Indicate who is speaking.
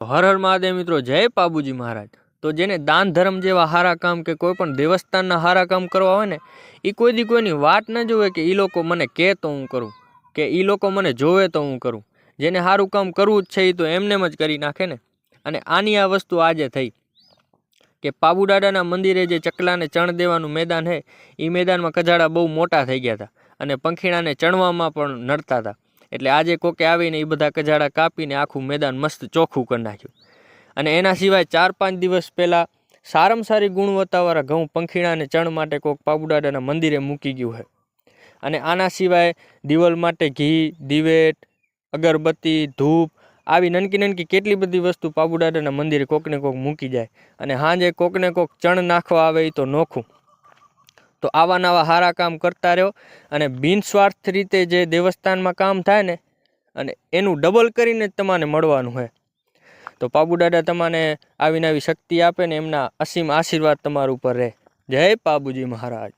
Speaker 1: હર હર મહાદેવ મિત્રો, જય પાબુજી મહારાજ। તો જેને દાન ધર્મ જેવા સારા કામ કે કોઈ પણ દેવસ્થાનના સારા કામ કરવા હોય ને, એ કોઈ દી કોઈની વાત ન જોવે કે એ લોકો મને કહે તો હું કરું, કે એ લોકો મને જોવે તો હું કરું। જેને સારું કામ કરવું જ છે એ તો એમને જ કરી નાખે ને। અને આની આ વસ્તુ આજે થઈ કે પાબુ દાદાના મંદિરે જે ચકલાને ચણ દેવાનું મેદાન છે, એ મેદાનમાં કજાડા બહુ મોટા થઈ ગયા હતા અને પંખીડાને ચણવામાં પણ નડતા હતા। એટલે આજે કોકે આવીને એ બધા કજાડા કાપીને આખું મેદાન મસ્ત ચોખ્ખું કરી નાખ્યું। અને એના સિવાય 4-5 દિવસ પહેલાં સારામાં સારી ગુણવત્તાવાળા ઘઉં પંખીડાને ચણ માટે કોઈક પાબુ દાદાના મંદિરે મૂકી ગયું છે। અને આના સિવાય દિવાલ માટે ઘી, દિવેટ, અગરબત્તી, ધૂપ આવી નનકી નનકી કેટલી બધી વસ્તુ પાબુ દાદાના મંદિરે કોકને કોક મૂકી જાય। અને સાંજે કોકને કોક ચણ નાખવા આવે એ તો નોખું। તો આવા નવા સારા કામ કરતા રહ્યો અને બિનસ્વાર્થ રીતે જે દેવસ્થાનમાં કામ થાય ને, અને એનું ડબલ કરીને જ તમને મળવાનું છે। તો પાબુ દાદા તમને આવીને આવી શક્તિ આપે ને, એમના અસીમ આશીર્વાદ તમારા ઉપર રહે। જય પાબુજી મહારાજ।